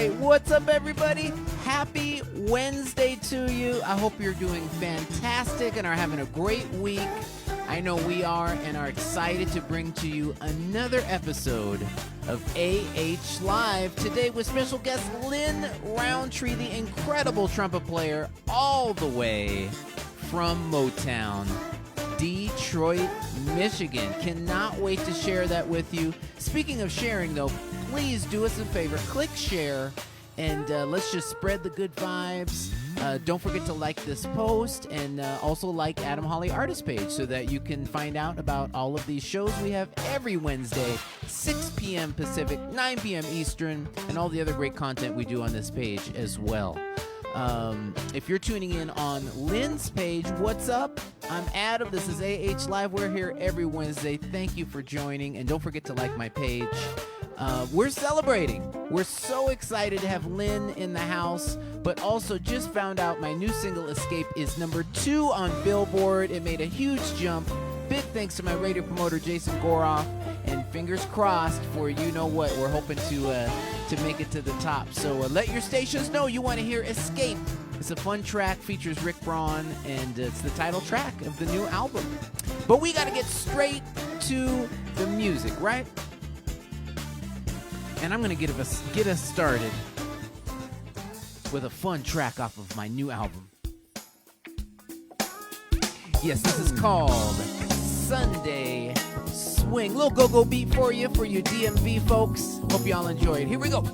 right, what's up, everybody? Happy Wednesday to you. I hope you're doing fantastic and are having a great week. I know we are, and are excited to bring to you another episode of AH Live. Today with special guest Lin Rountree, the incredible trumpet player, all the way from Motown, Detroit, Michigan. Cannot wait to share that with you. Speaking of sharing, though, please do us a favor. Click share, and let's just spread the good vibes. Don't forget to like this post, and also like Adam Holly Artist page so that you can find out about all of these shows we have every Wednesday, 6 p.m. Pacific, 9 p.m. Eastern, and all the other great content we do on this page as well. If you're tuning in on Lynn's page, what's up? I'm Adam. This is AH Live. We're here every Wednesday. Thank you for joining, and don't forget to like my page. We're celebrating. We're so excited to have Lin in the house, but also just found out my new single, Escape, is number 2 on Billboard. It made a huge jump. Big thanks to my radio promoter, Jason Goroff, and fingers crossed for you-know-what. We're hoping to make it to the top. So let your stations know you want to hear Escape. It's a fun track, features Rick Braun, and it's the title track of the new album. But we got to get straight to the music, right? And I'm going to get us started with a fun track off of my new album. Yes, this is called Sunday Swing. Little go-go beat for you DMV folks. Hope y'all enjoy it. Here we go.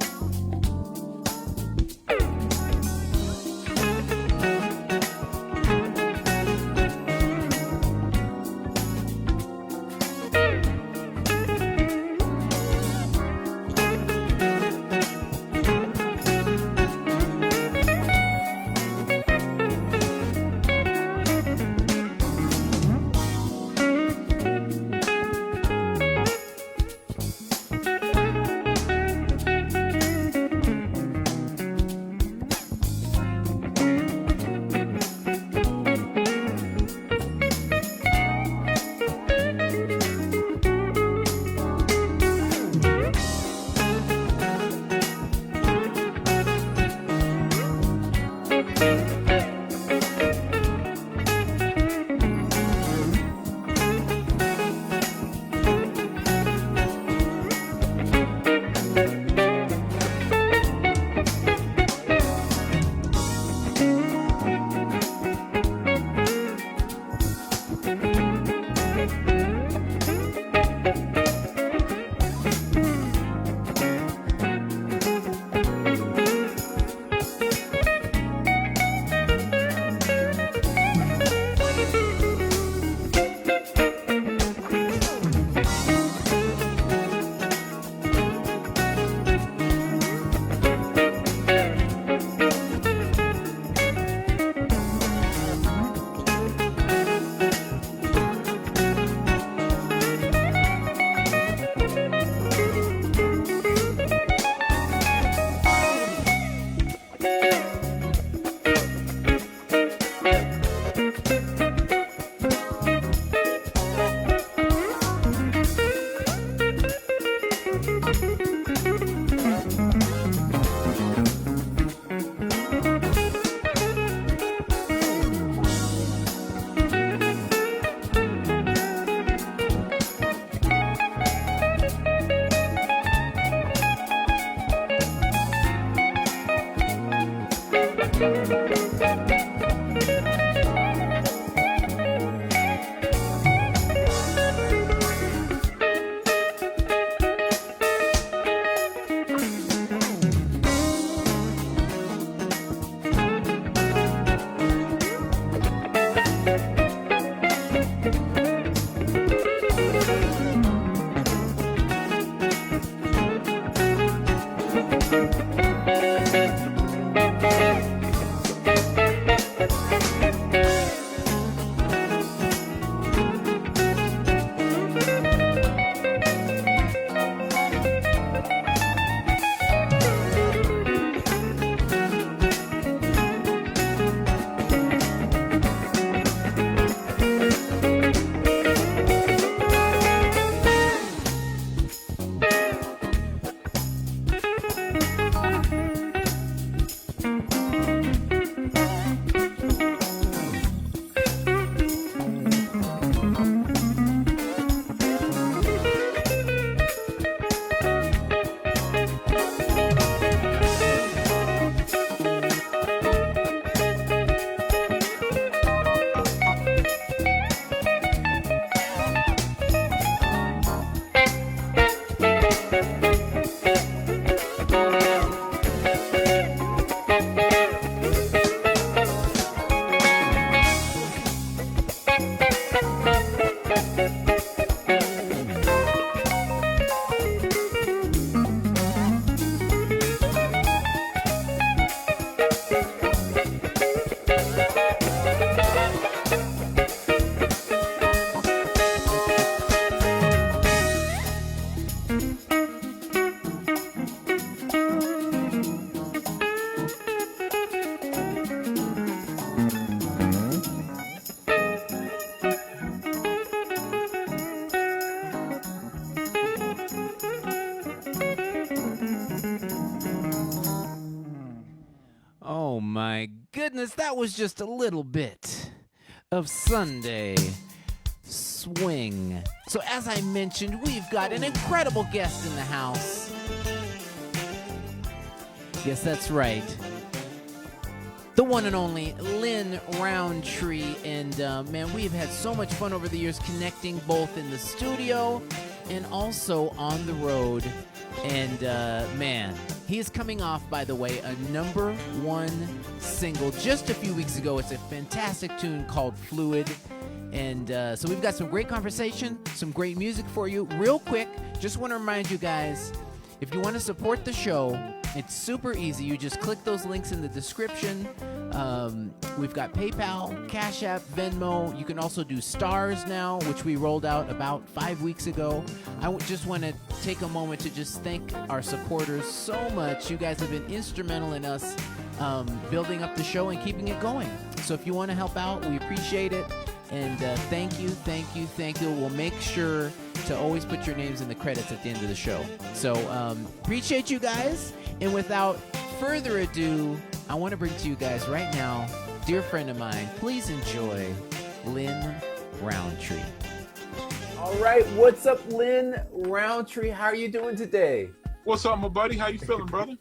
goodness, that was just a little bit of Sunday Swing. So as I mentioned, we've got an incredible guest in the house. Yes, that's right. The one and only Lin Rountree. And man, we've had so much fun over the years connecting both in the studio and also on the road. And man, he is coming off, by the way, a #1 single just a few weeks ago. It's a fantastic tune called Fluid. And so we've got some great conversation, some great music for you. Real quick, just want to remind you guys, if you want to support the show, it's super easy. You just click those links in the description. We've got PayPal, Cash App, Venmo. You can also do stars now, which we rolled out about 5 weeks ago. I just want to take a moment to just thank our supporters so much. You guys have been instrumental in us building up the show and keeping it going. So if you want to help out, we appreciate it. And thank you. We'll make sure to always put your names in the credits at the end of the show. So appreciate you guys. And without further ado, I want to bring to you guys right now, dear friend of mine, please enjoy Lin Rountree. All right, what's up, Lin Rountree? How are you doing today? What's up, my buddy? How you feeling, brother?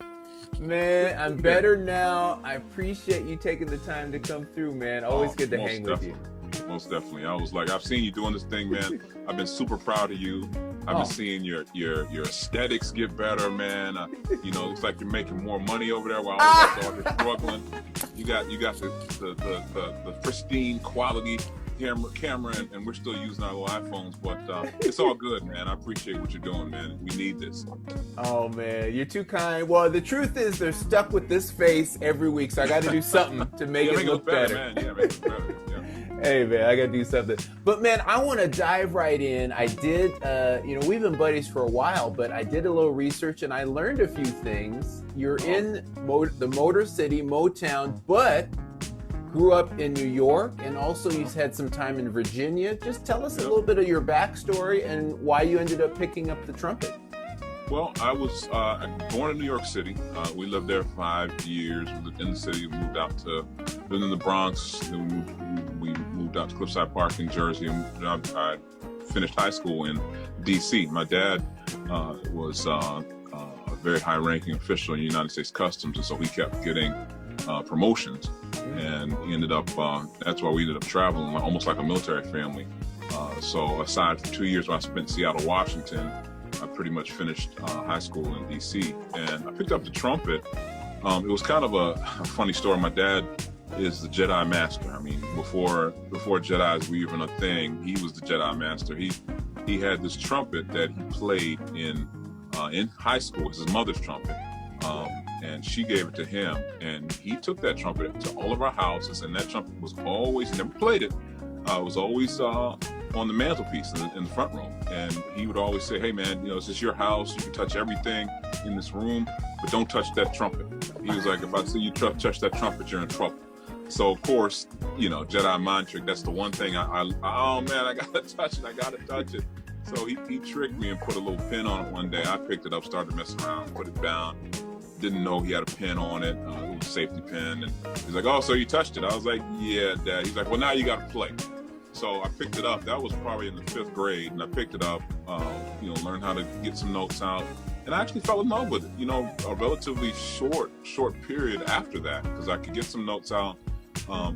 Man, I'm better now. I appreciate you taking the time to come through, man. Always good to hang with you. Most definitely. I was like, I've seen you doing this thing, man. I've been super proud of you. I've been seeing your aesthetics get better, man. You know, it's like you're making more money over there while I was out here struggling. You got the pristine quality camera, and we're still using our little iPhones, but it's all good, man. I appreciate what you're doing, man. We need this. Oh, man, you're too kind. Well, the truth is they're stuck with this face every week, so I got to do something to make it look better. Man. Yeah, make it better. Yeah. Hey, man, I got to do something. But, man, I want to dive right in. I did, we've been buddies for a while, but I did a little research, and I learned a few things. You're in the Motor City, Motown, but grew up in New York, and also you had some time in Virginia. Just tell us a little bit of your backstory and why you ended up picking up the trumpet. Well, I was born in New York City. We lived there 5 years. We lived in the city. We moved out to lived in the Bronx. Then we moved out to Cliffside Park in Jersey. And I finished high school in D.C. My dad was a very high-ranking official in the United States Customs, and so he kept getting promotions. And he ended up, that's why we ended up traveling almost like a military family. So aside from 2 years when I spent in Seattle, Washington, I pretty much finished high school in D.C. And I picked up the trumpet. It was kind of a funny story. My dad is the Jedi Master. I mean, before Jedis were even a thing, he was the Jedi Master. He had this trumpet that he played in high school. It's his mother's trumpet. And she gave it to him, and he took that trumpet to all of our houses, and that trumpet was always, he never played it, was always on the mantelpiece in the front room. And he would always say, hey man, this is your house, you can touch everything in this room, but don't touch that trumpet. He was like, if I see you touch that trumpet, you're in trouble. So of course, Jedi mind trick, that's the one thing oh man, I gotta touch it. So he tricked me and put a little pin on it one day. I picked it up, started messing around, put it down. Didn't know he had a pin on it. It was a safety pin. And he's like, oh, so you touched it? I was like, yeah, Dad. He's like, well, now you got to play. So I picked it up. That was probably in the 5th grade. And I picked it up, learned how to get some notes out. And I actually fell in love with it, a relatively short period after that, because I could get some notes out.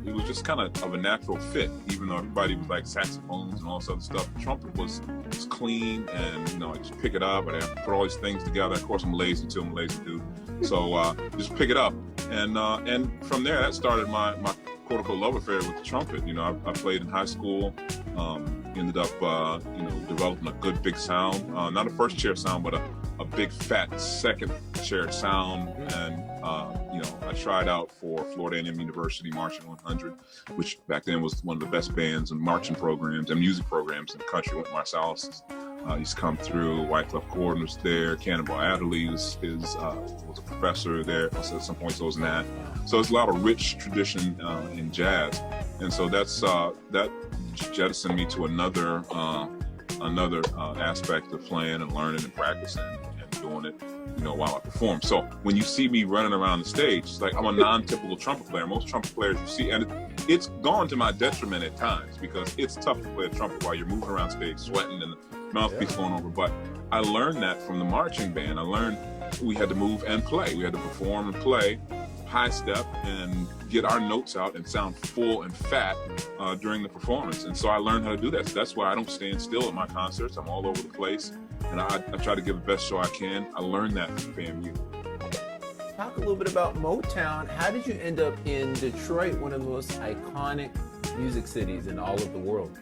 It was just kind of a natural fit, even though everybody was like saxophones and all this other stuff. The trumpet was clean, and I just pick it up and I put all these things together. Of course, I'm lazy too. I'm a lazy dude, so just pick it up, and from there that started my quote-unquote love affair with the trumpet. I played in high school, ended up developing a good big sound, not a first chair sound, but a big fat second chair sound, and I tried out for Florida A&M University Marching 100, which back then was one of the best bands and marching programs and music programs in the country. Went Marsalis used to come through. Wycliffe Gordon was there. Cannonball Adderley was a professor there. So at some point, so was Nat. So there's a lot of rich tradition in jazz, and so that jettisoned me to another aspect of playing and learning and practicing and doing it, while I perform. So when you see me running around the stage, it's like I'm a non-typical trumpet player. Most trumpet players you see, and it's gone to my detriment at times because it's tough to play a trumpet while you're moving around stage, sweating and the mouthpiece going over. But I learned that from the marching band. I learned we had to move and play. We had to perform and play, high step, and get our notes out and sound full and fat during the performance. And so I learned how to do that. So that's why I don't stand still at my concerts. I'm all over the place, and I try to give the best show I can. I learned that from FAMU. Talk a little bit about Motown. How did you end up in Detroit, one of the most iconic music cities in all of the world?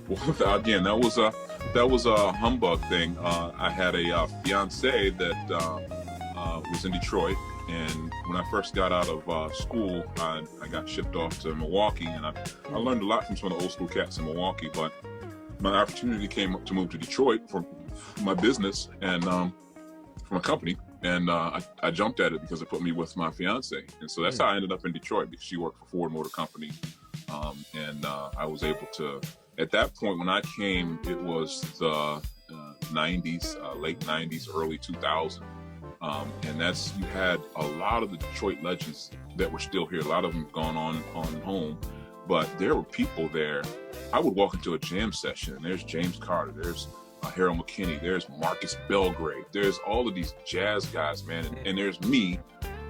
Well, again, that was a humbug thing. I had a fiance that was in Detroit, and when I first got out of school, I got shipped off to Milwaukee, and I learned a lot from some of the old school cats in Milwaukee. But my opportunity came up to move to Detroit for my business and from a company, and I jumped at it because it put me with my fiance, and so that's how I ended up in Detroit, because she worked for Ford Motor Company, and I was able to. At that point, when I came, it was the 90s, late 90s, early 2000s. And you had a lot of the Detroit legends that were still here. A lot of them gone on home, but there were people there. I would walk into a jam session, and there's James Carter, there's Harold McKinney, there's Marcus Belgrave, there's all of these jazz guys, man, and there's me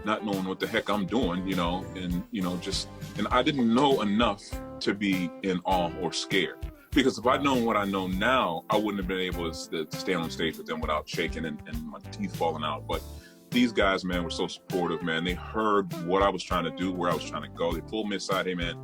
not knowing what the heck I'm doing, and I didn't know enough to be in awe or scared. Because if I'd known what I know now, I wouldn't have been able to stand on stage with them without shaking and my teeth falling out. But these guys, man, were so supportive, man. They heard what I was trying to do, where I was trying to go. They pulled me aside. Hey, man,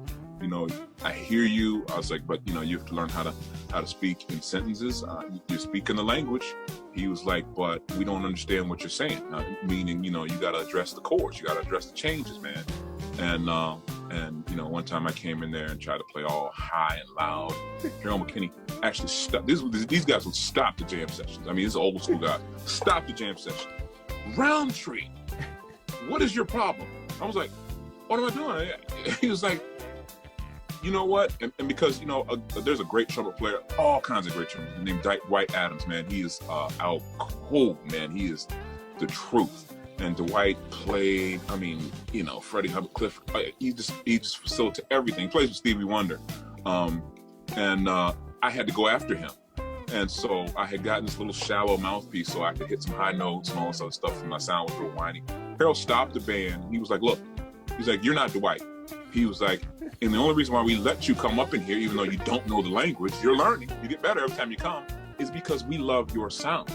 I hear you. I was like, but you have to learn how to speak in sentences. You're speaking the language. He was like, but we don't understand what you're saying. Meaning, you got to address the chords. You got to address the changes, man. And one time I came in there and tried to play all high and loud. Harold McKinney actually stopped. These guys would stop the jam sessions. I mean, this is old school guy. Stop the jam session. Rountree, what is your problem? I was like, what am I doing? He was like, you know what? And because, there's a great trumpet player, all kinds of great trumpet named Dwight Adams, man. He is out cold, man. He is the truth. And Dwight played, Freddie Hubbard, Cliff, he just facilitated everything. He plays with Stevie Wonder. And I had to go after him. And so I had gotten this little shallow mouthpiece so I could hit some high notes and all this other stuff, and my sound was real whiny. Harold stopped the band. He was like, look, he's like, you're not Dwight. He was like, and the only reason why we let you come up in here, even though you don't know the language, you're learning, you get better every time you come, is because we love your sound.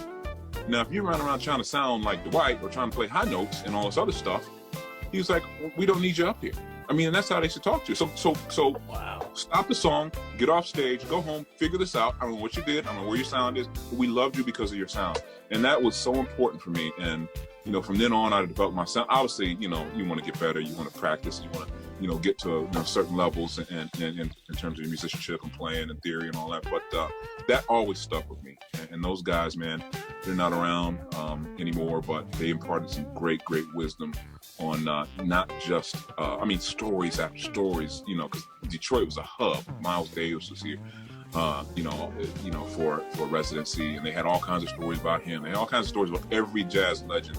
Now, if you run around trying to sound like Dwight or trying to play high notes and all this other stuff, he was like, we don't need you up here. And that's how they should talk to you. So wow. Stop the song, get off stage, go home, figure this out. I don't know what you did, I don't know where your sound is, but we loved you because of your sound. And that was so important for me. And, from then on, I developed my sound. Obviously, you want to get better, you want to practice, you want to, get to certain levels and in terms of your musicianship and playing and theory and all that. But that always stuck with me. And those guys, man, they're not around anymore, but they imparted some great, great wisdom on not just, stories after stories, because Detroit was a hub. Miles Davis was here, for residency, and they had all kinds of stories about him. They had all kinds of stories about every jazz legend,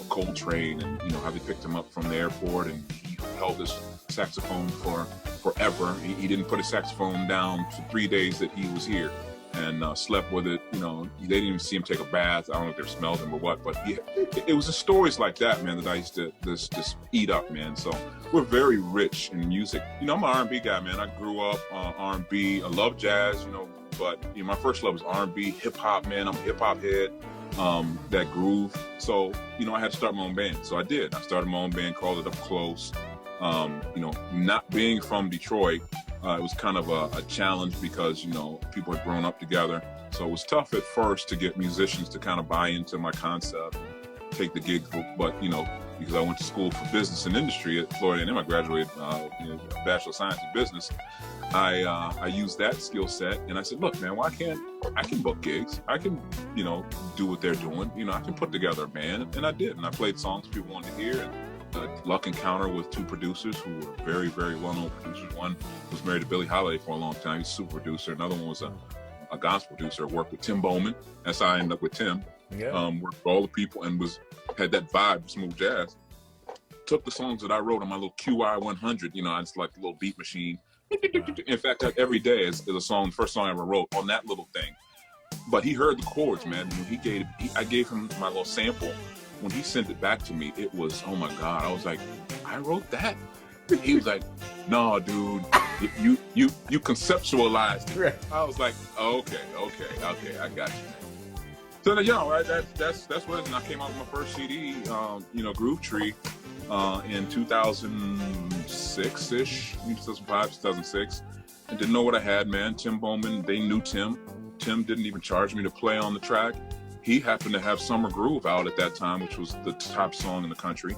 Coltrane, and how they picked him up from the airport, and he held his saxophone for forever. He didn't put his saxophone down for 3 days that he was here, and slept with it. They didn't even see him take a bath. I don't know if they smelled him or what, but it was the stories like that, man, that I used to just eat up, man. So we're very rich in music. I'm an R&B guy, man. I grew up R&B. I love jazz, but my first love was R&B, hip hop, man. I'm a hip hop head. That groove. So, I had to start my own band. So I did. I started my own band, called it Up Close. Not being from Detroit, it was kind of a challenge because, people had grown up together. So it was tough at first to get musicians to kind of buy into my concept, take the gig. But, because I went to school for business and industry at Florida A&M, I graduated Bachelor of Science in Business. I used that skill set, and I said, look, man, I can book gigs. I can, do what they're doing. I can put together a band, and I did. And I played songs people wanted to hear. And luck encounter with two producers who were very, very well-known producers. One was married to Billie Holiday for a long time. He's a super producer. Another one was a gospel producer. I worked with Tim Bowman. That's how I ended up with Tim. Worked for all the people and had that vibe of smooth jazz. Took the songs that I wrote on my little QI 100, I just like the little beat machine. In fact, every day is a song, the first song I ever wrote on that little thing. But he heard the chords, man. When I gave him my little sample. When he sent it back to me, it was, oh my God. I was like, I wrote that? He was like, no, dude, you conceptualized it. Right. I was like, okay, I got you. So right, that's what it is. And I came out with my first CD, Groove Tree, in 2006-ish, 2005, 2006. And didn't know what I had, man. Tim Bowman, they knew Tim. Tim didn't even charge me to play on the track. He happened to have Summer Groove out at that time, which was the top song in the country.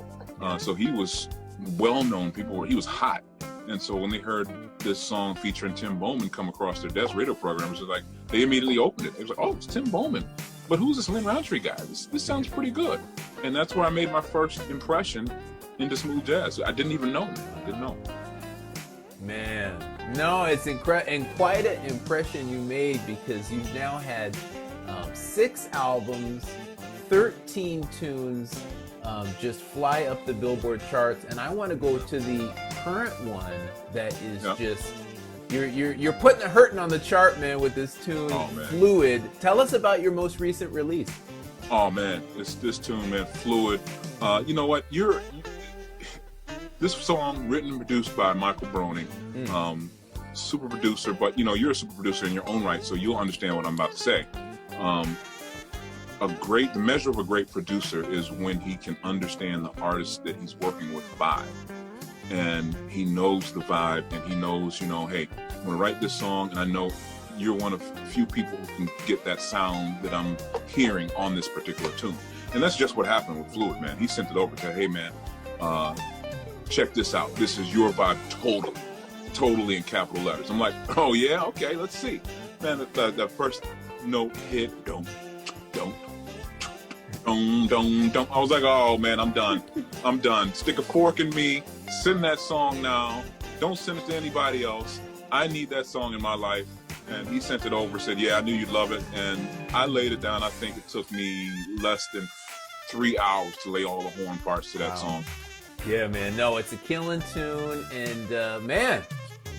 So he was well-known. He was hot. And so when they heard this song featuring Tim Bowman come across their desk radio program, it was like, they immediately opened it. It was like, oh, it's Tim Bowman. But who's this Lin Rountree guy? This sounds pretty good. And that's where I made my first impression into smooth jazz. I didn't even know him. I didn't know him. Man, no, it's incredible, and quite an impression you made, because you've now had 6 albums, 13 tunes, just fly up the Billboard charts. And I want to go to the current one that is just you're putting the hurting on the chart, man, with this tune, Fluid. Tell us about your most recent release. Oh man, this tune, man, Fluid. You know what? This song written and produced by Michael Broning, super producer, but you're a super producer in your own right, so you'll understand what I'm about to say. The measure of a great producer is when he can understand the artist that he's working with vibe. And he knows the vibe, and he knows, hey, I'm gonna write this song, and I know you're one of few people who can get that sound that I'm hearing on this particular tune. And that's just what happened with Fluid, man. He sent it over to, hey man, check this out. This is your vibe totally in capital letters. I'm like, oh yeah, okay, let's see. Man, the first note hit, don't. I was like, oh man, I'm done. Stick a fork in me, send that song now. Don't send it to anybody else. I need that song in my life. And he sent it over, said, yeah, I knew you'd love it. And I laid it down. I think it took me less than 3 hours to lay all the horn parts to that song. Yeah, man. No, it's a killing tune. And man,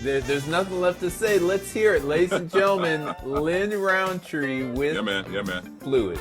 there's nothing left to say. Let's hear it. Ladies and gentlemen, Lin Rountree with Fluid.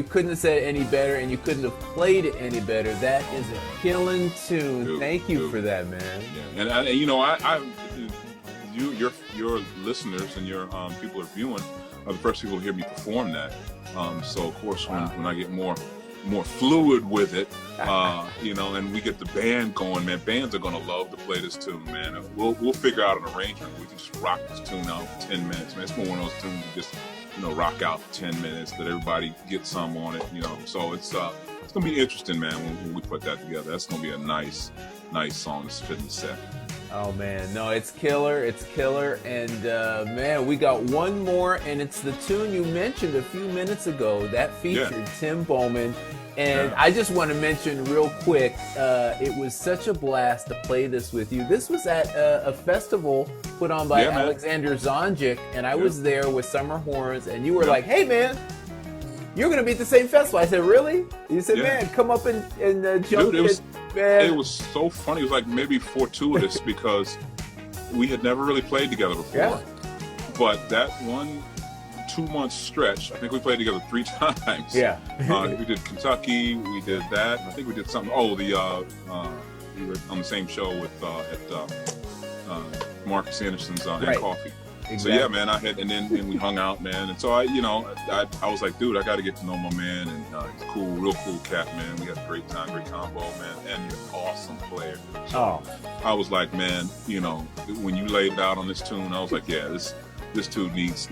you couldn't have said it any better, and you couldn't have played it any better. That is a killing tune. Dude, Thank you dude. for that, man. Yeah. And your listeners and your people are viewing are the first people to hear me perform that. So of course, when I get more fluid with it, and we get the band going, man, bands are gonna love to play this tune, man. We'll figure out an arrangement. We can just rock this tune out for 10 minutes, man. It's one of those tunes you just, rock out for 10 minutes, that everybody gets some on it, So it's gonna be interesting, man, when we put that together. That's gonna be a nice song to fit in the set. Oh man, no, it's killer, and man, we got one more, and it's the tune you mentioned a few minutes ago that featured Tim Bowman, and I just want to mention real quick, it was such a blast to play this with you. This was at a festival put on by Alexander Zonjic, and I was there with Summer Horns, and you were like, "Hey man, you're gonna be at the same festival." I said, "Really?" You said, "Man, come up and jump." Dude, man. It was so funny. It was like maybe fortuitous because we had never really played together before. Yeah. But that 1-2 month stretch, I think we played together 3 times. Yeah. We did Kentucky, we did that, and I think we did something. Oh, we were on the same show with Marcus Anderson's and Coffee. Exactly. So yeah, man, and we hung out, man, and so I was like, dude, I got to get to know my man, and he's cool, real cool cat, man. We had a great time, great combo, man, and he's an awesome player. So I was like, man, when you laid it out on this tune, I was like, yeah, this tune needs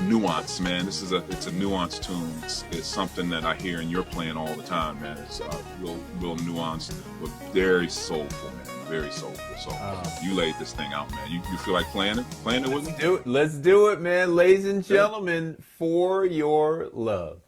nuance, man. It's a nuanced tune. It's something that I hear and you're playing all the time, man. It's real nuanced, but very soulful, man. Very soulful. So you laid this thing out, man. You feel like playing it with me? Let's do it, man. Ladies and gentlemen, For Your Love.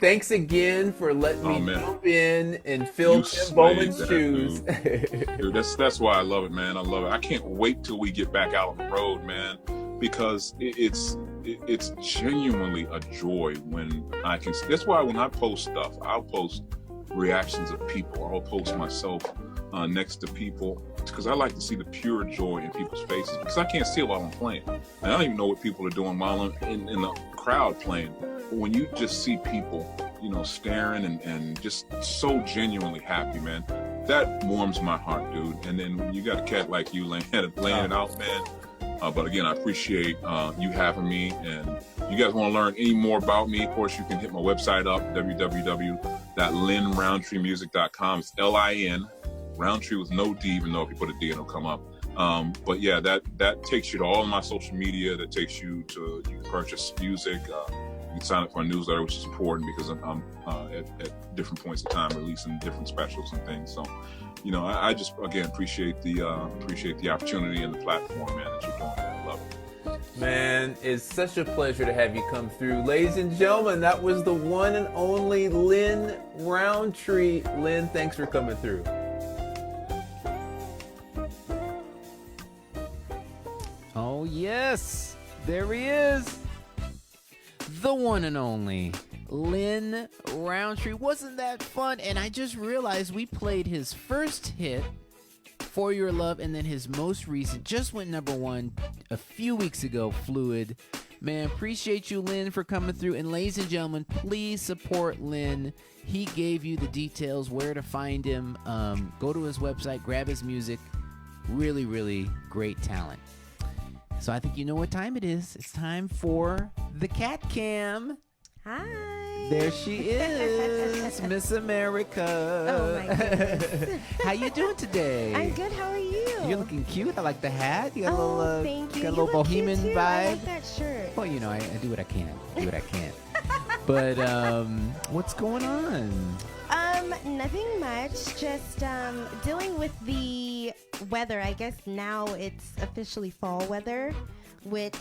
thanks again for letting me jump in and fill You Tim slayed Bowman's that, shoes. Dude, that's why I love it, man. I love it. I can't wait till we get back out on the road, man, because it's genuinely a joy when I can. That's why when I post stuff, I'll post reactions of people. I'll post myself next to people because I like to see the pure joy in people's faces because I can't see it while I'm playing. And I don't even know what people are doing while I'm in the crowd playing. But when you just see people, staring and just so genuinely happy, man, that warms my heart, dude. And then when you got a cat like you laying it out, man. But again, I appreciate you having me. And you guys want to learn any more about me, of course, you can hit my website up, www.linrountreemusic.com. It's L-I-N, Rountree with no D, even though if you put a D, it'll come up. But yeah, that takes you to all of my social media. That takes you to, you can purchase music. You can sign up for a newsletter, which is important because I'm at different points in time releasing different specials and things. So, I just, again, appreciate the opportunity and the platform, man, that you're doing. I love it. Man, it's such a pleasure to have you come through. Ladies and gentlemen, that was the one and only Lin Rountree. Lin, thanks for coming through. Oh, yes. There he is. The one and only Lin Rountree. Wasn't that fun? And I just realized we played his first hit, For Your Love, and then his most recent just went #1 a few weeks ago, Fluid. Man, appreciate you, Lin, for coming through. And ladies and gentlemen, please support Lin. He gave you the details where to find him. Go to his website, grab his music. Really, really great talent. So I think you know what time it is. It's time for the Cat Cam. Hi. There she is, Miss America. Oh my goodness. How you doing today? I'm good. How are you? You're looking cute. I like the hat. You got a little, thank you. got a You little look cute bohemian too. vibe. I like that shirt. Well, I do what I can. But what's going on? Nothing much. Just dealing with the weather. I guess now it's officially fall weather, which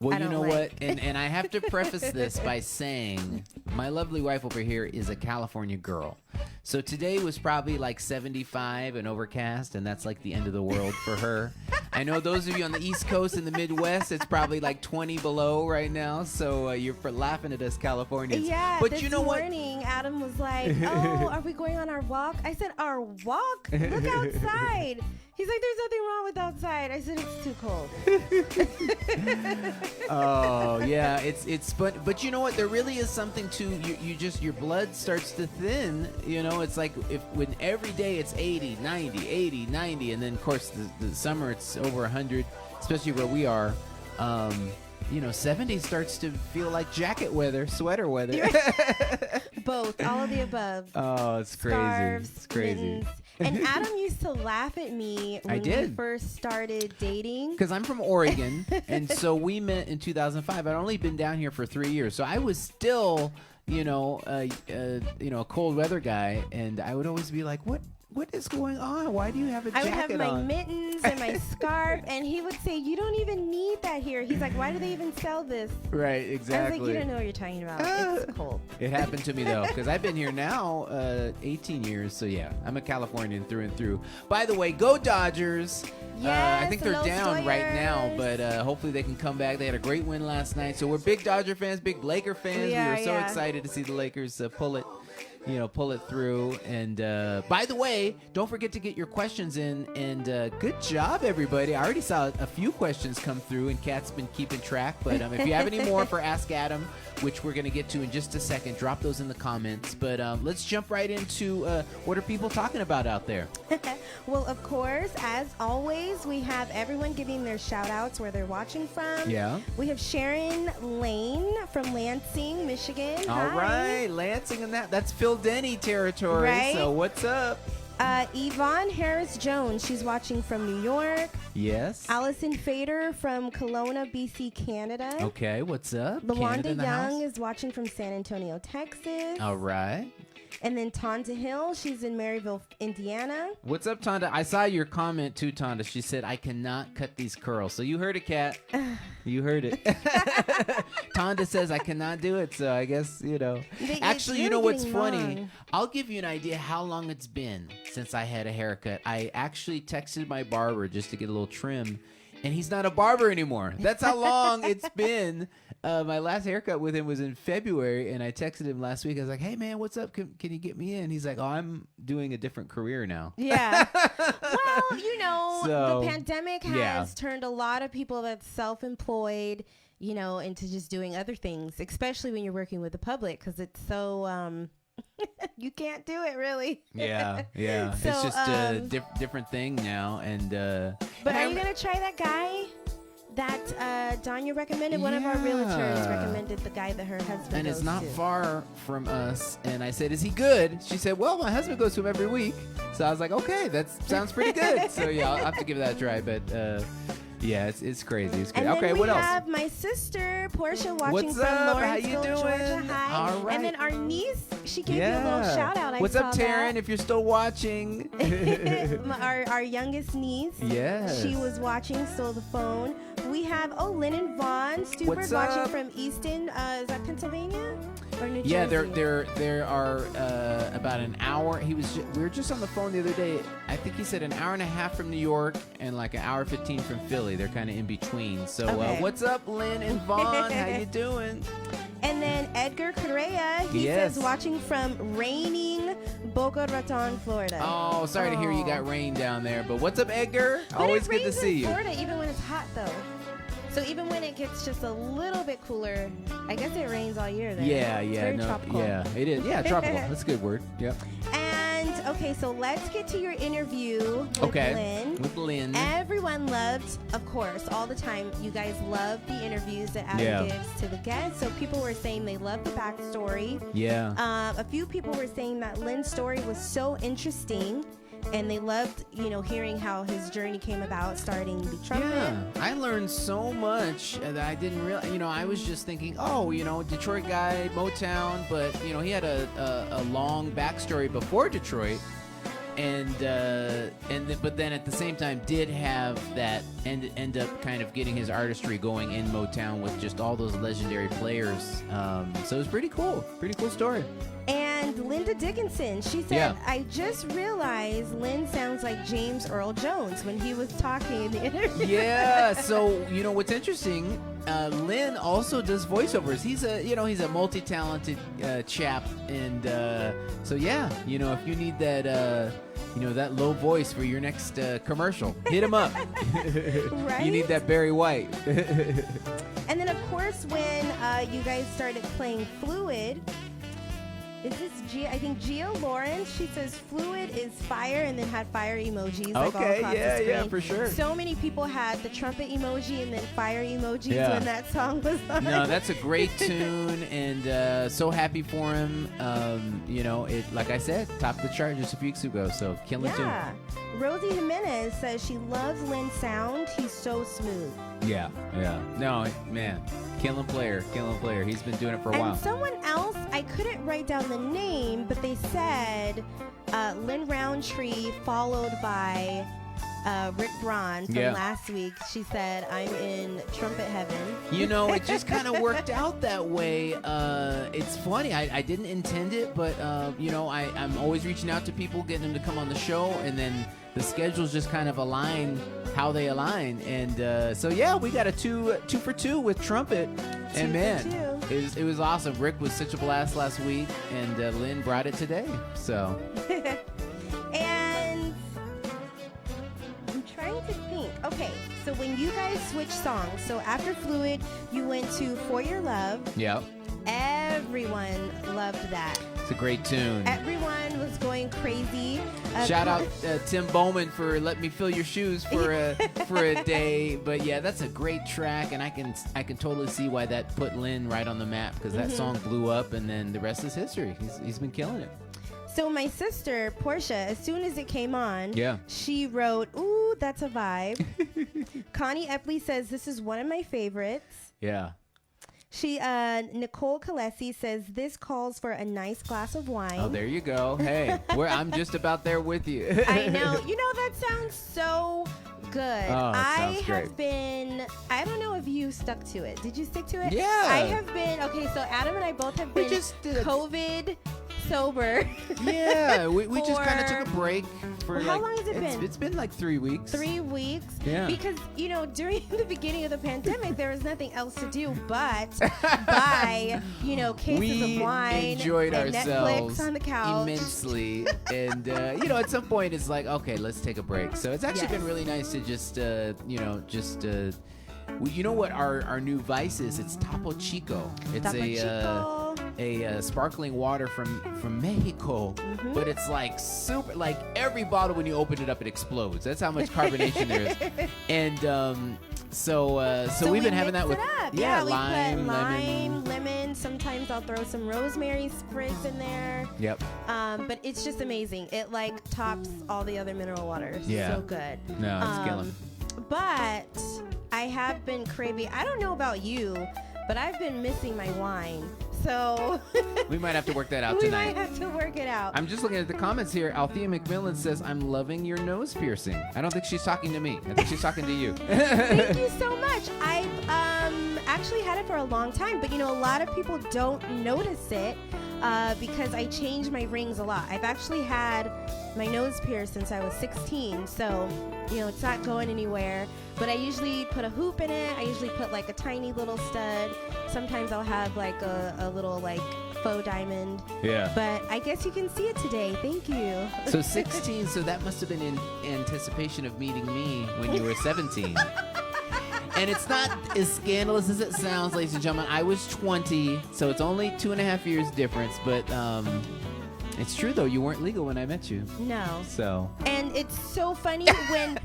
Well, I you don't know like. what? And I have to preface this by saying my lovely wife over here is a California girl. So today was probably like 75 and overcast, and that's like the end of the world for her. I know those of you on the East Coast and the Midwest, it's probably like 20 below right now. So you're for laughing at us Californians. Yeah, but this you know what? morning, Adam was like, "Oh, are we going on our walk?" I said, "Our walk? Look outside." He's like, "There's nothing wrong with outside." I said, "It's too cold." Oh yeah, it's but you know what? There really is something to you just your blood starts to thin. It's like when every day it's 80, 90, 80, 90, and then of course the summer it's over 100, especially where we are. 70 starts to feel like jacket weather, sweater weather. Both, all of the above. Oh, it's crazy. Scarves, It's crazy. mittens. And Adam used to laugh at me when we first started dating. Because I'm from Oregon, and so we met in 2005. I'd only been down here for 3 years, so I was still, a cold weather guy, and I would always be like, what is going on? Why do you have a jacket on? I would have my mittens and my scarf, and he would say, "You don't even need that here." He's like, "Why do they even sell this?" Right, exactly. I was like, "You don't know what you're talking about. It's cold." It happened to me, though, because I've been here now 18 years, so yeah, I'm a Californian through and through. By the way, go Dodgers! Yes, I think they're down right now, but hopefully they can come back. They had a great win last night, so we're big Dodger fans, big Laker fans. We were so excited to see the Lakers pull it through. And by the way, don't forget to get your questions in. And good job, everybody. I already saw a few questions come through, and Kat's been keeping track. But if you have any more for Ask Adam, which we're going to get to in just a second, drop those in the comments. But let's jump right into what are people talking about out there? Well, of course, as always, we have everyone giving their shout-outs where they're watching from. Yeah. We have Sharon Lane from Lansing, Michigan. All right, Lansing and that's Phil Denny territory. Right? So what's up? Yvonne Harris-Jones, she's watching from New York. Yes. Allison Fader from Kelowna, BC, Canada. Okay, what's up? Lawanda Canada in the Young house? is watching from San Antonio, Texas. All right. And then Tonda Hill, she's in Maryville, Indiana. What's up, Tonda? I saw your comment too, Tonda. She said, I cannot cut these curls. So you heard it, Kat. You heard it. Tonda says, I cannot do it. So I guess, Actually, you know what's funny? Long. I'll give you an idea how long it's been since I had a haircut. I actually texted my barber just to get a little trim. And he's not a barber anymore. That's how long it's been. My last haircut with him was in February, and I texted him last week. I was like, hey, man, what's up? Can you get me in? He's like, oh, I'm doing a different career now. Yeah. Well, So, the pandemic has turned a lot of people that's self-employed, into just doing other things, especially when you're working with the public, because it's so... you can't do it, really. Yeah. So, it's just a different thing now. But are you going to try that guy that Danya recommended? One of our realtors recommended the guy that her husband And goes it's not to. far from us. And I said, is he good? She said, well, my husband goes to him every week. So I was like, okay, that sounds pretty good. So, yeah, I'll have to give that a try. But, yeah, it's crazy. It's crazy. And Okay, then what we else? have my sister, Portia, watching What's from up? How you Lawrenceville, doing? Georgia. Hi. All right. And then our niece, she gave you a little shout out. What's up, saw Taryn, if you're still watching? that. our youngest niece. Yes. She was watching, stole the phone. We have, Lynn and Vaughn Stewart What's watching up? from Easton. Is that Pennsylvania? Or New Yeah, Jersey? there are about an hour. We were just on the phone the other day. I think he said an hour and a half from New York and like an hour 15 from Philly. They're kind of in between. So Okay. what's up, Lynn and Vaughn? How you doing? And then Edgar Correa, he Yes. says watching from raining Boca Raton, Florida. Oh, sorry to hear you got rain down there. But what's up, Edgar? But Always it good to rains see in you. Florida, even when it's hot, though. So even when it gets just a little bit cooler, I guess it rains all year there. Yeah, It's very no, tropical. yeah, it is. Yeah, tropical. That's a good word. Yep. And okay, so let's get to your interview with Lynn. With Lynn. Everyone loved, of course, all the time. You guys love the interviews that Adam gives to the guests. So people were saying they loved the backstory. Yeah. A few people were saying that Lynn's story was so interesting. And they loved, hearing how his journey came about, starting the trumpet. Yeah, I learned so much that I didn't realize. I was just thinking, Detroit guy, Motown, but he had a long backstory before Detroit, but then at the same time did have that end up kind of getting his artistry going in Motown with just all those legendary players. So it was pretty cool story. And Linda Dickinson, she said, I just realized Lynn sounds like James Earl Jones when he was talking in the interview. Yeah, so what's interesting, Lynn also does voiceovers. He's a multi-talented chap, and so yeah, if you need that that low voice for your next commercial, hit him up. Right? You need that Barry White. And then of course when you guys started playing Fluid, is this I think Gia Lawrence, she says Fluid is fire and then had fire emojis like all across the screen. Yeah, for sure. So many people had the trumpet emoji and then fire emojis when that song was on. No, that's a great tune, and so happy for him. It like I said, topped the chart just a few weeks ago, so killing tune. Yeah. Rosie Jimenez says she loves Lynn's sound. He's so smooth. Yeah. No, man, killing player. He's been doing it for a while. And someone else, I couldn't write down the name, but they said Lin Rountree followed by Rick Braun from last week. She said, I'm in trumpet heaven. It just kind of worked out that way. It's funny. I didn't intend it, but, I'm always reaching out to people, getting them to come on the show, and then the schedules just kind of align how they align. And so, yeah, we got a two for two with trumpet. And, man, it was awesome. Rick was such a blast last week, and Lynn brought it today. So. And I'm trying to think. Okay, so when you guys switched songs, so after Fluid, you went to For Your Love. Yeah. Everyone loved that. It's a great tune. Everyone was going crazy. Shout out Tim Bowman for letting me fill your shoes for a day. But yeah, that's a great track, and I can totally see why that put Lynn right on the map, because that song blew up, and then the rest is history. He's been killing it. So my sister Portia, as soon as it came on, she wrote, "Ooh, that's a vibe." Connie Epley says this is one of my favorites. Yeah. Nicole Calesi says this calls for a nice glass of wine. Oh, there you go. Hey, I'm just about there with you. I know. You know, that sounds so good. Oh, I sounds have great. been, I don't know if you stuck to it. Did you stick to it? Yeah. I have been, okay, so Adam and I both have We been just did. COVID sober. Yeah, we just kind of took a break for Well, how long has it been? It's been like 3 weeks. 3 weeks. Yeah. Because, you know, during the beginning of the pandemic, there was nothing else to do but buy, you know, cases of wine. Enjoyed and ourselves Netflix on the couch. immensely. And, you know, at some point it's like, okay, let's take a break. So it's actually been really nice to just, you know, well, you know what our new vice is? It's Topo Chico. It's Topo Chico. a sparkling water from Mexico, Mm-hmm. but it's like super, like every bottle when you open it up it explodes. That's how much carbonation there is. And so we've been having that with we lime, put lemon. lemon. Sometimes I'll throw some rosemary sprigs in there. Yep. But it's just amazing. It like tops all the other mineral waters. Yeah. So good. No, it's killing. But I have been craving. I don't know about you, but I've been missing my wine. So We might have to work that out we tonight. might have to work it out. I'm just looking at the comments here. Althea McMillan says, I'm loving your nose piercing. I don't think she's talking to me. I think she's talking to you. Thank you so much. I've actually had it for a long time, but you know, a lot of people don't notice it because I change my rings a lot. I've actually had my nose pierced since I was 16, so you know, it's not going anywhere. But I usually put a hoop in it. I usually put like a tiny little stud. Sometimes I'll have like a little like faux diamond. Yeah. But I guess you can see it today. Thank you. So 16, so that must have been in anticipation of meeting me when you were 17. And it's not as scandalous as it sounds, ladies and gentlemen. I was 20, so it's only 2.5 years difference. But it's true, though. You weren't legal when I met you. No. So. And it's so funny when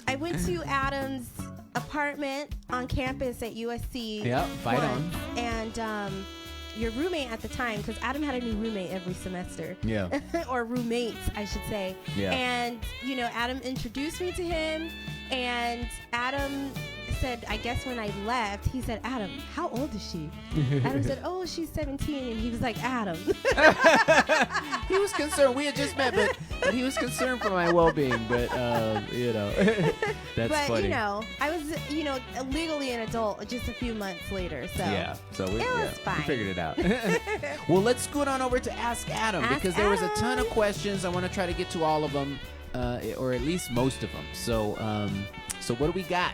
I went to Adam's apartment on campus at USC. Yep, fight once, on. And your roommate at the time, because Adam had a new roommate every semester. Yeah. Or roommates, I should say. Yeah. And, you know, Adam introduced me to him, and Adam said, I guess when I left, he said, Adam, how old is she? Adam said, oh, she's 17. And he was like, Adam. He was concerned. We had just met, but he was concerned for my well-being. But, you know, that's but, funny. you know, I was, you know, legally an adult just a few months later. So Yeah, so we fine. figured it out. Well, let's scoot on over to Ask Adam, Ask because there was a ton of Adam. questions. I want to try to get to all of them, or at least most of them. So, so what do we got?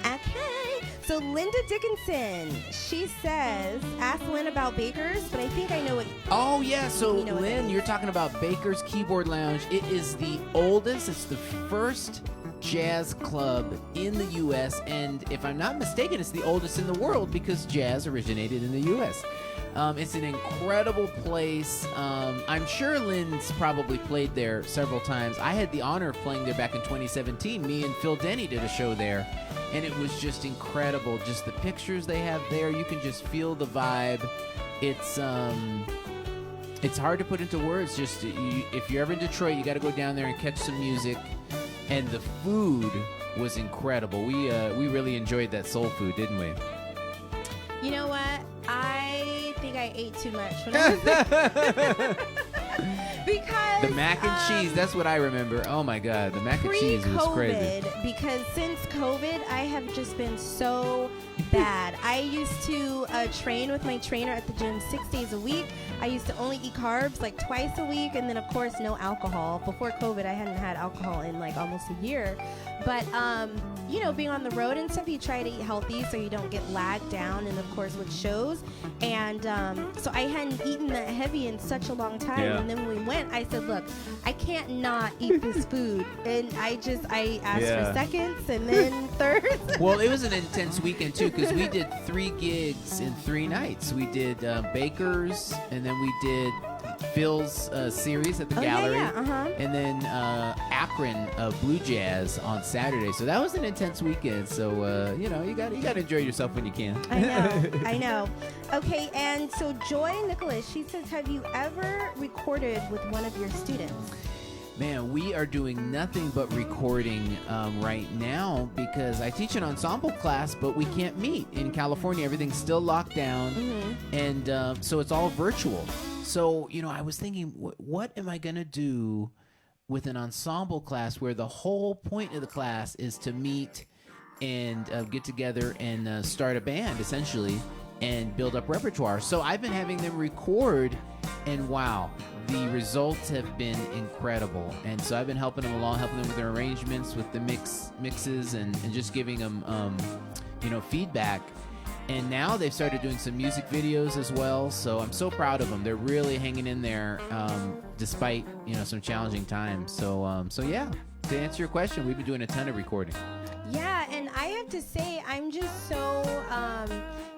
Okay. So Linda Dickinson, she says, ask Lynn about Bakers, but I think I know what. Oh, yeah. So, You know what that Lynn, means. you're talking about Baker's Keyboard Lounge. It is the oldest. It's the first jazz club in the U.S. And if I'm not mistaken, it's the oldest in the world because jazz originated in the U.S. It's an incredible place. I'm sure Lynn's probably played there several times. I had the honor of playing there back in 2017. Me and Phil Denny did a show there, and it was just incredible. Just the pictures they have there, you can just feel the vibe. It's hard to put into words. Just if you're ever in Detroit, you got to go down there and catch some music. And the food was incredible. We really enjoyed that soul food, didn't we? You know what? I think I ate too much when I was there. Because The mac and cheese, that's what I remember. Oh my God, the mac and cheese was crazy. Pre-COVID, because since COVID, I have just been so bad. I used to train with my trainer at the gym 6 days a week. I used to only eat carbs like twice a week, and then of course no alcohol. Before COVID, I hadn't had alcohol in like almost a year. But you know, being on the road and stuff, you try to eat healthy so you don't get lagged down, and of course with shows. And so I hadn't eaten that heavy in such a long time. Yeah. And then when we went, I said, look, I can't not eat this food. And I asked Yeah. for seconds and then thirds. Well, it was an intense weekend too because we did 3 gigs in 3 nights. We did Baker's, and then we did Phil's series at the gallery, and then Akron Blue Jazz on Saturday. So that was an intense weekend. So you know, you got to enjoy yourself when you can. I know. Okay, and so Joy Nicholas, she says, have you ever recorded with one of your students? Man, we are doing nothing but recording right now because I teach an ensemble class, but we can't meet. In California, everything's still locked down, and so it's all virtual. So, I was thinking, what am I going to do with an ensemble class where the whole point of the class is to meet and get together and start a band, essentially, and build up repertoire. So I've been having them record, and wow, the results have been incredible. And so I've been helping them along, helping them with their arrangements, with the mixes, and just giving them, feedback. And now they've started doing some music videos as well. So I'm so proud of them. They're really hanging in there, despite, some challenging times. So yeah, to answer your question, we've been doing a ton of recording. Yeah, and I have to say, I'm just so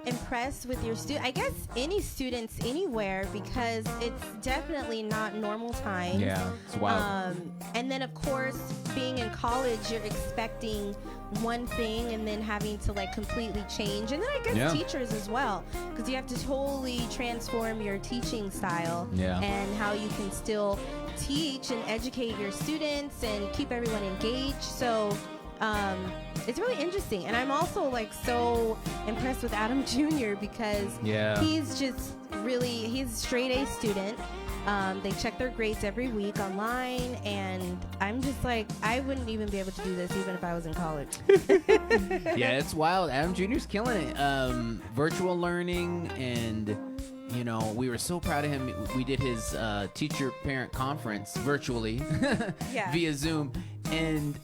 impressed with your I guess any students anywhere, because it's definitely not normal times. Yeah, it's wild. And then, of course, being in college, you're expecting one thing and then having to completely change. And then I guess teachers as well, because you have to totally transform your teaching style and how you can still teach and educate your students and keep everyone engaged. So it's really interesting. And I'm also so impressed with Adam Jr. because he's just he's a straight A student. They check their grades every week online, and I'm just I wouldn't even be able to do this even if I was in college. Yeah, it's wild. Adam Jr.'s killing it. Virtual learning, and we were so proud of him. We did his teacher-parent conference virtually via Zoom, and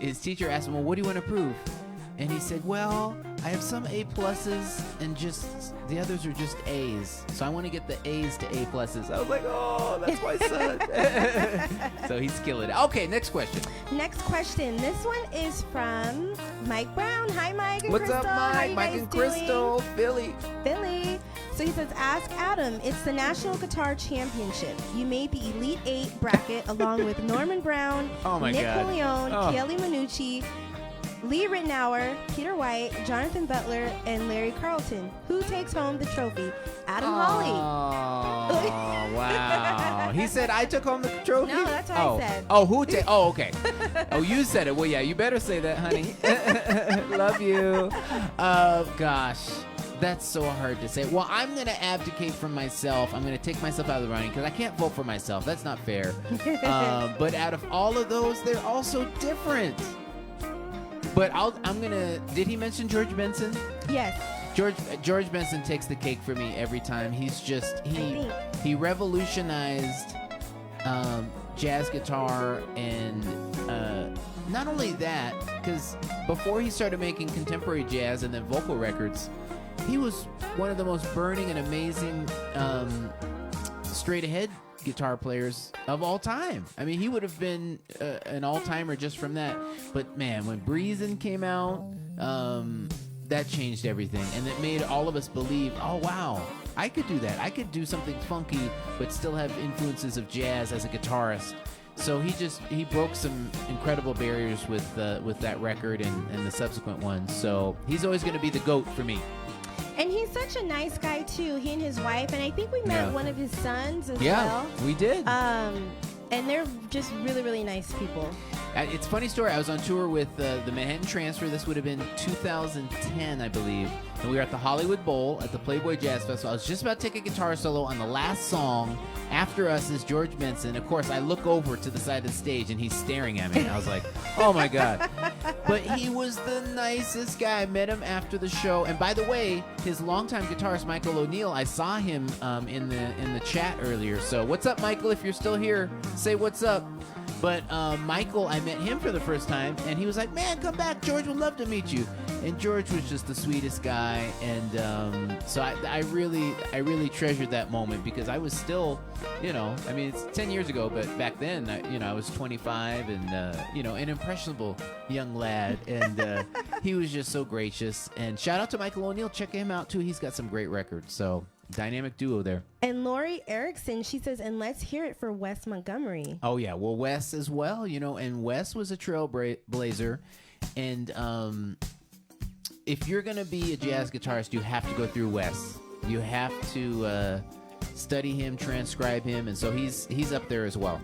his teacher asked him, well, what do you want to prove? And he said, well, I have some A pluses and just the others are just A's. So I want to get the A's to A pluses. I was like, oh, that's my son. So he's killing it. Okay, next question. Next question. This one is from Mike Brown. Hi, Mike and What's Crystal. up, Mike? Mike and Crystal. Philly. So he says, ask Adam. It's the National Guitar Championship. You made the Elite 8 bracket along with Norman Brown, Nick Leone, Kelly Manucci, Lee Rittenauer, Peter White, Jonathan Butler, and Larry Carlton. Who takes home the trophy? Adam Hawley. Oh, wow. He said I took home the trophy? No, that's what I said. Oh, oh, okay. Oh, you said it. Well, yeah, you better say that, honey. Love you. Gosh. That's so hard to say. Well, I'm going to abdicate from myself. I'm going to take myself out of the running because I can't vote for myself. That's not fair. But out of all of those, they're all so different. But I'm going to... Did he mention George Benson? Yes. George Benson takes the cake for me every time. He's just... He revolutionized jazz guitar, and not only that, because before he started making contemporary jazz and then vocal records, he was one of the most burning and amazing straight-ahead guitar players of all time. I mean, he would have been an all-timer just from that. But man, when Breezin' came out, that changed everything, and it made all of us believe, oh wow, I could do that. I could do something funky but still have influences of jazz as a guitarist. So he broke some incredible barriers with that record and the subsequent ones. So he's always going to be the GOAT for me. And he's such a nice guy, too, he and his wife. And I think we met one of his sons as well. Yeah, we did. And they're just really, really nice people. It's a funny story. I was on tour with the Manhattan Transfer. This would have been 2010, I believe. And we were at the Hollywood Bowl at the Playboy Jazz Festival. I was just about to take a guitar solo on the last song. After us is George Benson. Of course, I look over to the side of the stage, and he's staring at me. And I was like, oh, my God. But he was the nicest guy. I met him after the show. And by the way, his longtime guitarist, Michael O'Neill, I saw him in the chat earlier. So what's up, Michael? If you're still here, say what's up. But Michael, I met him for the first time, and he was like, man, come back. George would love to meet you. And George was just the sweetest guy. And so I really treasured that moment because I was still, I mean, it's 10 years ago, but back then, I was 25 and, an impressionable young lad. And he was just so gracious. And shout out to Michael O'Neill. Check him out, too. He's got some great records. So dynamic duo there. And Lori Erickson, she says, and let's hear it for Wes Montgomery. Oh, yeah. Well, Wes as well, and Wes was a trailblazer. And if you're going to be a jazz guitarist, you have to go through Wes. You have to study him, transcribe him, and so he's up there as well,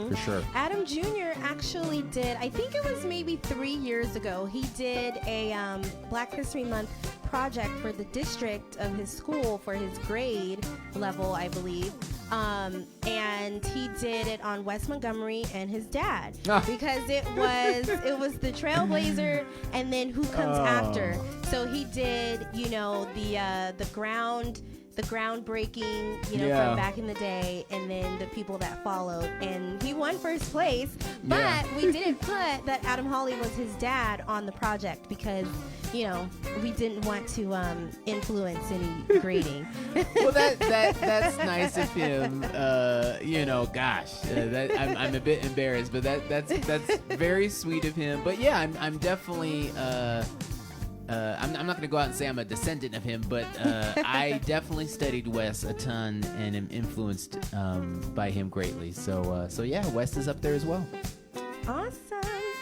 for sure. Adam Jr. actually did, I think it was maybe 3 years ago, he did a Black History Month project for the district of his school for his grade level, I believe. And he did it on Wes Montgomery and his dad because it was the Trailblazer and then Who Comes After. So he did, you know, the groundbreaking, you know, from back in the day, and then the people that followed, and he won first place. But we didn't put that Adam Hawley was his dad on the project because, you know, we didn't want to influence any grading. Well, that's nice of him. You know, gosh, I'm a bit embarrassed, but that's very sweet of him. But yeah, I'm definitely. I'm not going to go out and say I'm a descendant of him, but I definitely studied Wes a ton and am influenced by him greatly. So yeah, Wes is up there as well. Awesome.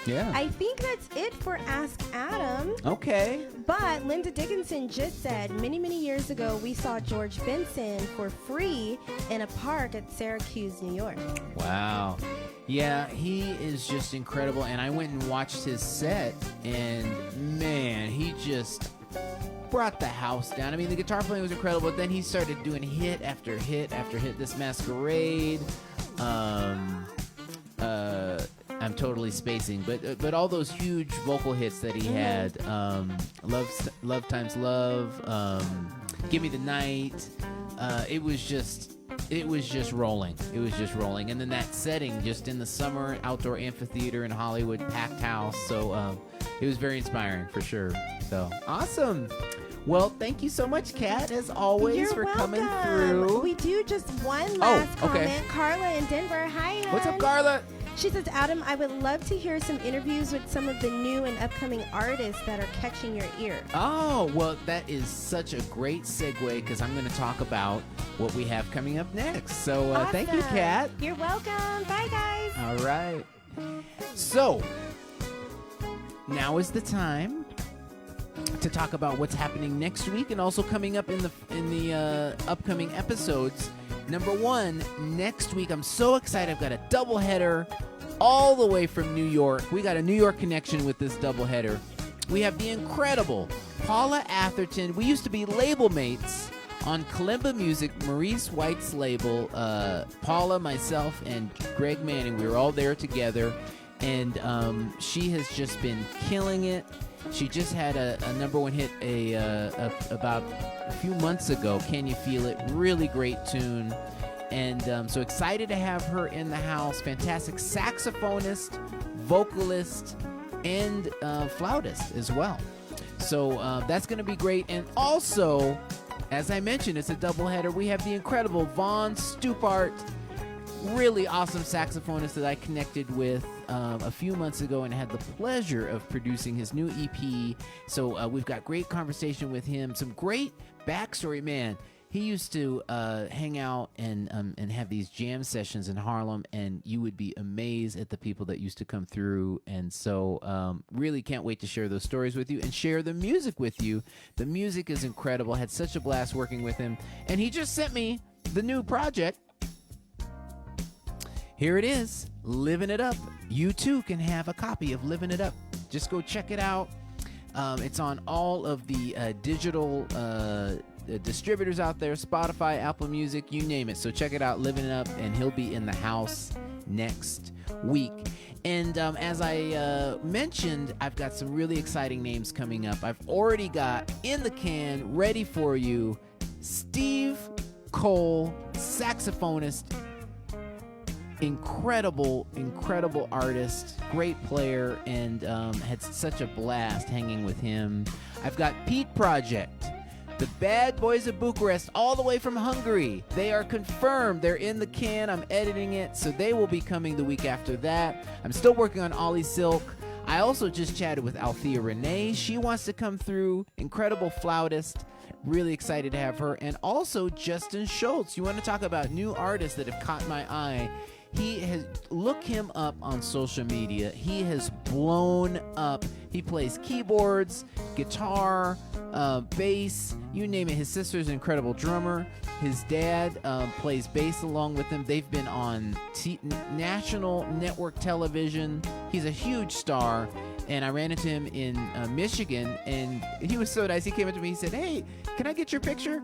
Yeah. I think that's it for Ask Adam. Okay. But Linda Dickinson just said, many, many years ago, we saw George Benson for free in a park at Syracuse, New York. Wow. Yeah, he is just incredible. And I went and watched his set, and man, he just brought the house down. I mean, the guitar playing was incredible, but then he started doing hit after hit after hit. This Masquerade, I'm totally spacing, but all those huge vocal hits that he had, Love Times Love, Give Me the Night, it was just rolling. It was just rolling. And then that setting, just in the summer, outdoor amphitheater in Hollywood, packed house. So it was very inspiring for sure. So awesome. Well, thank you so much, Kat, as always, You're for welcome. coming through. We do just one last okay. comment. Carla in Denver. Hi, hon. What's up, Carla? She says, Adam, I would love to hear some interviews with some of the new and upcoming artists that are catching your ear. Oh, well, that is such a great segue because I'm going to talk about what we have coming up next. So Awesome. Thank you, Kat. You're welcome. Bye, guys. All right. So now is the time to talk about what's happening next week and also coming up in the upcoming episodes. Number one, next week, I'm so excited. I've got a doubleheader all the way from New York. We got a New York connection with this doubleheader. We have the incredible Paula Atherton. We used to be label mates on Kalimba Music, Maurice White's label. Paula, myself, and Greg Manning, we were all there together. And she has just been killing it. She just had a number one hit about a few months ago, Can You Feel It? Really great tune. And so excited to have her in the house. Fantastic saxophonist, vocalist, and flautist as well. So that's going to be great. And also, as I mentioned, it's a doubleheader. We have the incredible Vaughn Stupart, really awesome saxophonist that I connected with a few months ago and had the pleasure of producing his new EP. So we've got great conversation with him, some great backstory. Man, he used to hang out and have these jam sessions in Harlem, and you would be amazed at the people that used to come through. And so really can't wait to share those stories with you and share the music with you. The music is incredible. Had such a blast working with him. And he just sent me the new project. Here it is, Living It Up. You too can have a copy of Living It Up. Just go check it out. It's on all of the digital distributors out there, Spotify, Apple Music, you name it. So check it out, Living It Up, and he'll be in the house next week. And as I mentioned, I've got some really exciting names coming up. I've already got in the can, ready for you, Steve Cole, saxophonist, incredible artist, great player, and had such a blast hanging with him. I've got Pete Project, the Bad Boys of Bucharest, all the way from Hungary. They are confirmed. They're in the can. I'm editing it, so they will be coming the week after that. I'm still working on Ollie Silk. I also just chatted with Althea Renee. She wants to come through. Incredible flautist. Really excited to have her. And also Justin Schultz. You want to talk about new artists that have caught my eye. Look him up on social media. He has blown up. He plays keyboards, guitar, bass, you name it. His sister's an incredible drummer. His dad plays bass along with him. They've been on national network television. He's a huge star. And I ran into him in Michigan, and he was so nice. He came up to me. He said, "Hey, can I get your picture?"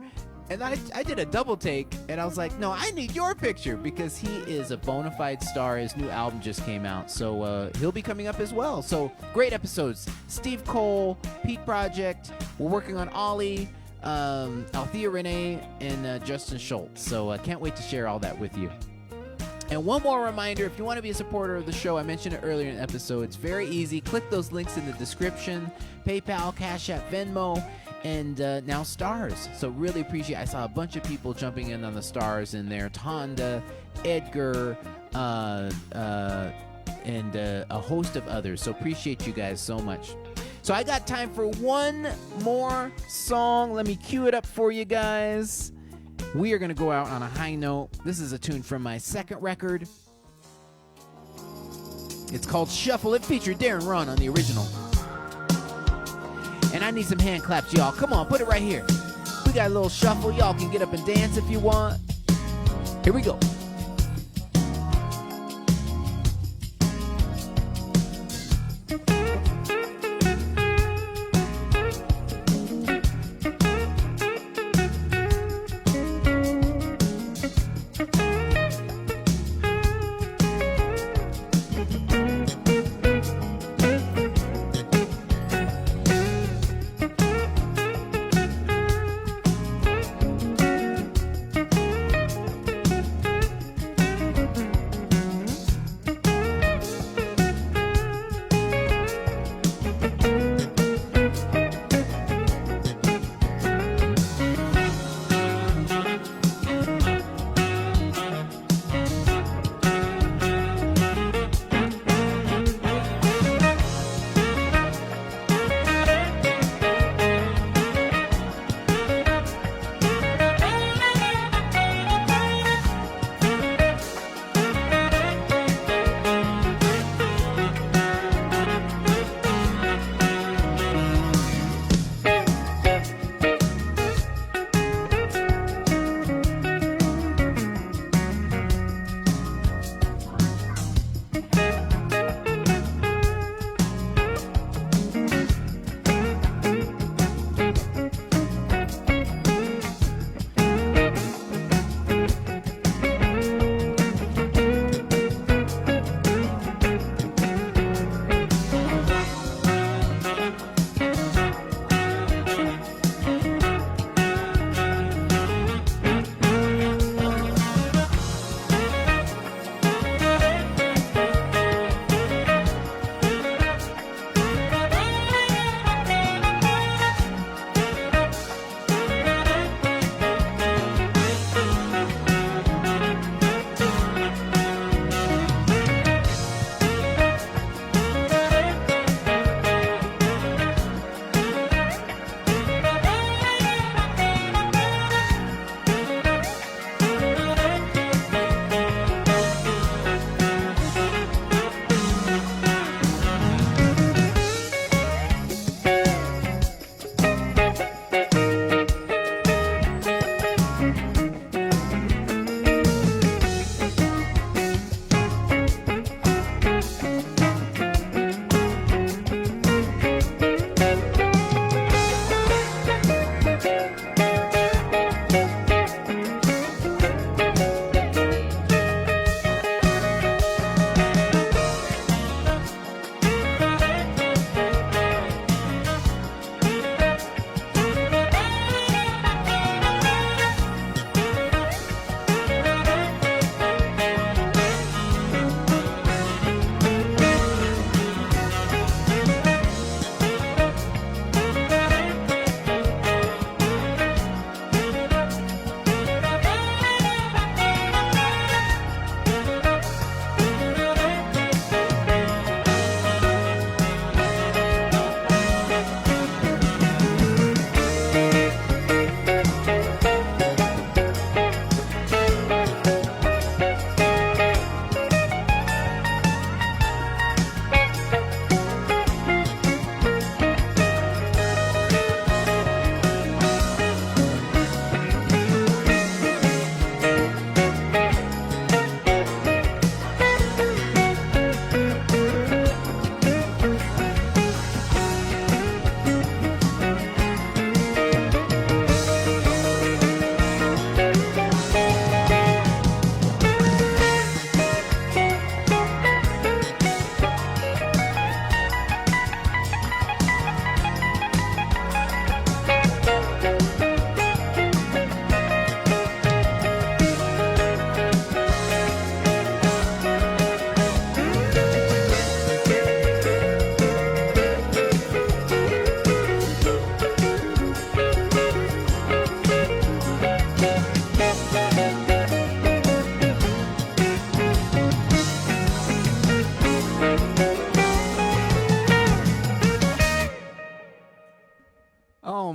And I did a double take, and I was like, "No, I need your picture," because he is a bona fide star. His new album just came out, so he'll be coming up as well. So great episodes. Steve Cole, Pete Project. We're working on Ollie, Althea Renee, and Justin Schultz. So I can't wait to share all that with you. And one more reminder, if you want to be a supporter of the show, I mentioned it earlier in the episode, it's very easy. Click those links in the description, PayPal, Cash App, Venmo, and now stars. So really appreciate it. I saw a bunch of people jumping in on the stars in there. Tonda, Edgar, and a host of others. So appreciate you guys so much. So I got time for one more song. Let me cue it up for you guys. We are going to go out on a high note. This is a tune from my second record. It's called Shuffle. It featured Darren Run on the original. And I need some hand claps, y'all. Come on, put it right here. We got a little shuffle. Y'all can get up and dance if you want. Here we go.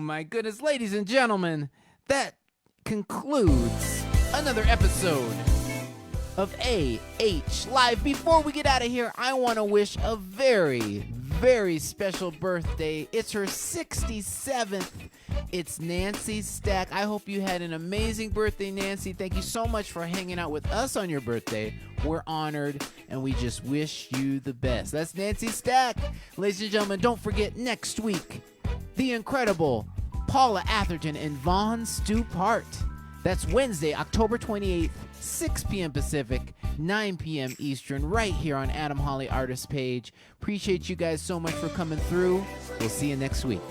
my goodness. Ladies and gentlemen, that concludes another episode of AH Live. Before we get out of here, I want to wish a very, very special birthday. It's her 67th. It's Nancy Stack. I hope you had an amazing birthday, Nancy. Thank you so much for hanging out with us on your birthday. We're honored, and we just wish you the best. That's Nancy Stack. Ladies and gentlemen, don't forget next week, the incredible Paula Atherton and Vaughn Stupart. That's Wednesday, October 28th, 6 p.m. Pacific, 9 p.m. Eastern, right here on Adam Holly Artist Page. Appreciate you guys so much for coming through. We'll see you next week.